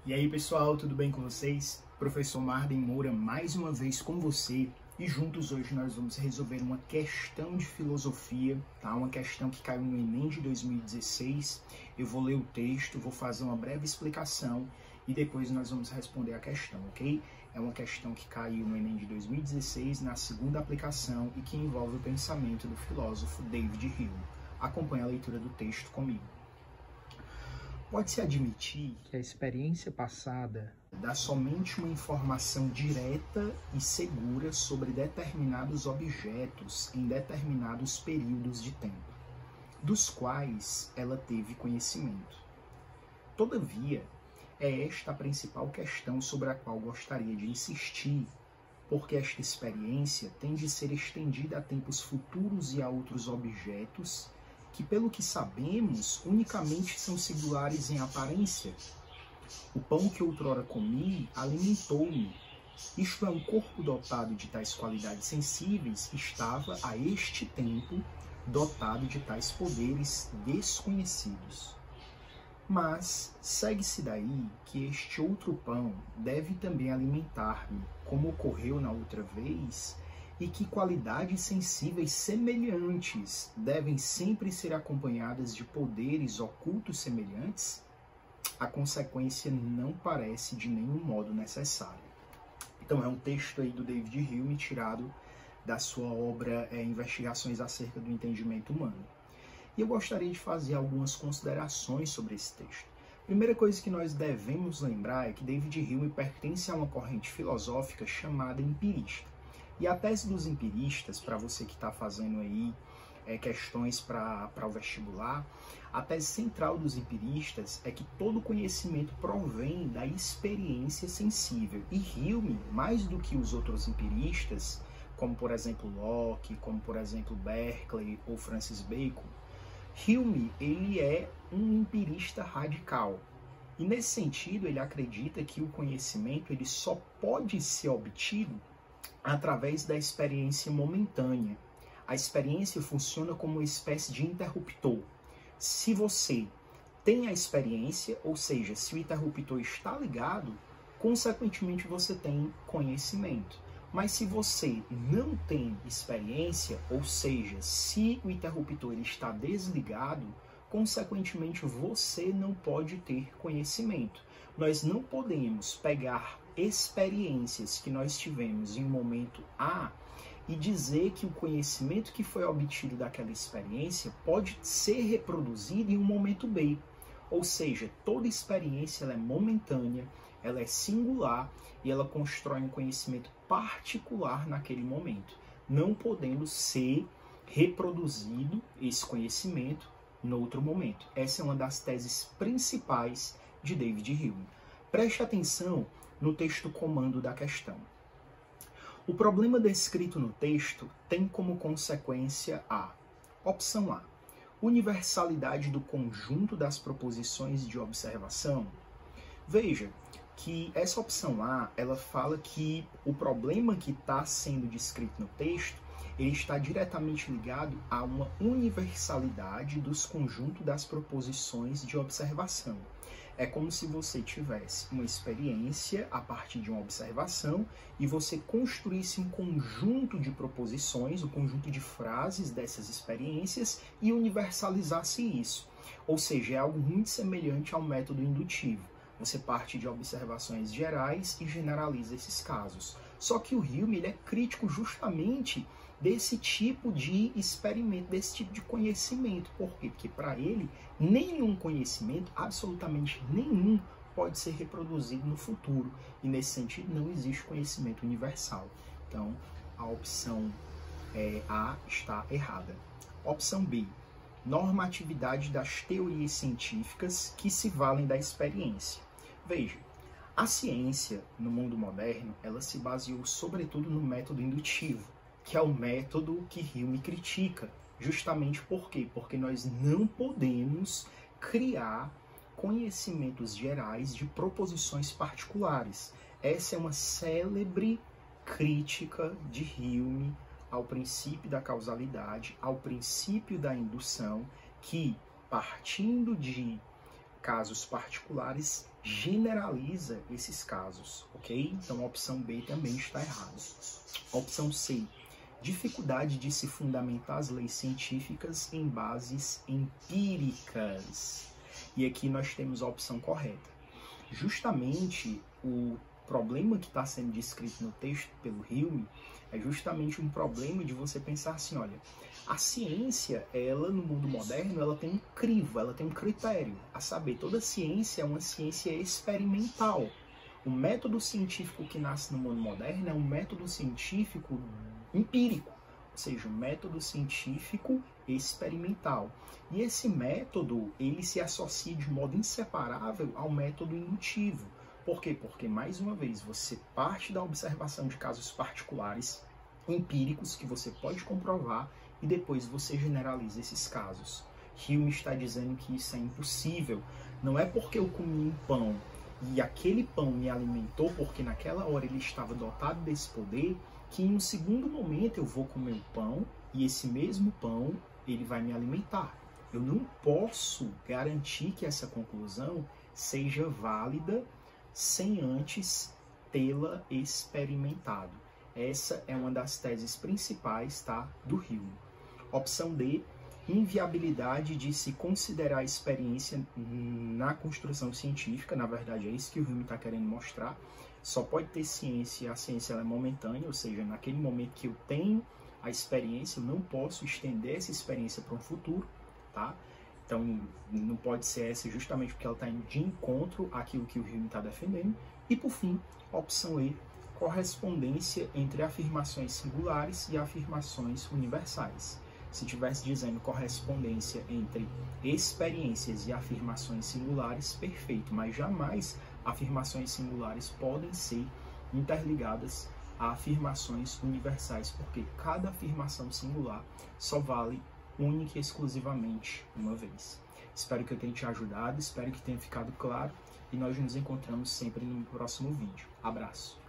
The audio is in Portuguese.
E aí pessoal, tudo bem com vocês? Professor Marden Moura mais uma vez com você e juntos hoje nós vamos resolver uma questão de filosofia, tá? Uma questão que caiu no Enem de 2016. Eu vou ler o texto, vou fazer uma breve explicação e depois nós vamos responder a questão, ok? É uma questão que caiu no Enem de 2016 na segunda aplicação e que envolve o pensamento do filósofo David Hume. Acompanhe a leitura do texto comigo. Pode-se admitir que a experiência passada dá somente uma informação direta e segura sobre determinados objetos em determinados períodos de tempo, dos quais ela teve conhecimento. Todavia, é esta a principal questão sobre a qual gostaria de insistir, porque esta experiência tem de ser estendida a tempos futuros e a outros objetos que, pelo que sabemos, unicamente são singulares em aparência. O pão que outrora comi alimentou-me. Isto é, um corpo dotado de tais qualidades sensíveis estava, a este tempo, dotado de tais poderes desconhecidos. Mas segue-se daí que este outro pão deve também alimentar-me, como ocorreu na outra vez, e que qualidades sensíveis semelhantes devem sempre ser acompanhadas de poderes ocultos semelhantes? A consequência não parece de nenhum modo necessária. Então é um texto aí do David Hume tirado da sua obra Investigações acerca do Entendimento Humano. E eu gostaria de fazer algumas considerações sobre esse texto. A primeira coisa que nós devemos lembrar é que David Hume pertence a uma corrente filosófica chamada empirista. E a tese dos empiristas, para você que está fazendo aí questões para o vestibular, a tese central dos empiristas é que todo conhecimento provém da experiência sensível. E Hume, mais do que os outros empiristas, como por exemplo Locke, como por exemplo Berkeley ou Francis Bacon, Hume ele é um empirista radical. E nesse sentido ele acredita que o conhecimento ele só pode ser obtido através da experiência momentânea. A experiência funciona como uma espécie de interruptor. Se você tem a experiência, ou seja, se o interruptor está ligado, consequentemente você tem conhecimento. Mas se você não tem experiência, ou seja, se o interruptor ele está desligado, consequentemente você não pode ter conhecimento. Nós não podemos pegar experiências que nós tivemos em um momento A e dizer que o conhecimento que foi obtido daquela experiência pode ser reproduzido em um momento B. Ou seja, toda experiência ela é momentânea, ela é singular e ela constrói um conhecimento particular naquele momento, não podendo ser reproduzido esse conhecimento no outro momento. Essa é uma das teses principais de David Hume. Preste atenção no texto comando da questão. O problema descrito no texto tem como consequência opção A, universalidade do conjunto das proposições de observação. Veja que essa opção A, ela fala que o problema que está sendo descrito no texto, ele está diretamente ligado a uma universalidade dos conjuntos das proposições de observação. É como se você tivesse uma experiência a partir de uma observação e você construísse um conjunto de proposições, um conjunto de frases dessas experiências e universalizasse isso. Ou seja, é algo muito semelhante ao método indutivo. Você parte de observações gerais e generaliza esses casos. Só que o Hume ele é crítico justamente desse tipo de experimento, desse tipo de conhecimento. Por quê? Porque para ele, nenhum conhecimento, absolutamente nenhum, pode ser reproduzido no futuro. E nesse sentido, não existe conhecimento universal. Então, a opção A está errada. Opção B, normatividade das teorias científicas que se valem da experiência. Veja, a ciência, no mundo moderno, ela se baseou sobretudo no método indutivo, que é o método que Hume critica. Justamente por quê? Porque nós não podemos criar conhecimentos gerais de proposições particulares. Essa é uma célebre crítica de Hume ao princípio da causalidade, ao princípio da indução, que, partindo de casos particulares generaliza esses casos, ok? Então a opção B também está errada. Opção C, dificuldade de se fundamentar as leis científicas em bases empíricas. E aqui nós temos a opção correta. Justamente o problema que está sendo descrito no texto pelo Hume é justamente um problema de você pensar assim, olha, a ciência, ela no mundo moderno, ela tem um crivo, ela tem um critério, a saber, toda ciência é uma ciência experimental. O método científico que nasce no mundo moderno é um método científico empírico, ou seja, um método científico experimental. E esse método, ele se associa de modo inseparável ao método indutivo. Por quê? Porque, mais uma vez, você parte da observação de casos particulares, empíricos, que você pode comprovar, e depois você generaliza esses casos. Hume está dizendo que isso é impossível. Não é porque eu comi um pão e aquele pão me alimentou porque naquela hora ele estava dotado desse poder, que em um segundo momento eu vou comer o pão e esse mesmo pão ele vai me alimentar. Eu não posso garantir que essa conclusão seja válida sem antes tê-la experimentado. Essa é uma das teses principais, tá, do Hume. Opção D, inviabilidade de se considerar a experiência na construção científica. Na verdade, é isso que o Hume está querendo mostrar. Só pode ter ciência, a ciência ela é momentânea, ou seja, naquele momento que eu tenho a experiência, eu não posso estender essa experiência para um futuro, tá? Então, não pode ser essa justamente porque ela está indo de encontro àquilo que o Hume está defendendo. E, por fim, opção E, correspondência entre afirmações singulares e afirmações universais. Se tivesse dizendo correspondência entre experiências e afirmações singulares, perfeito, mas jamais afirmações singulares podem ser interligadas a afirmações universais, porque cada afirmação singular só vale única e exclusivamente uma vez. Espero que eu tenha te ajudado, espero que tenha ficado claro e nós nos encontramos sempre no próximo vídeo. Abraço!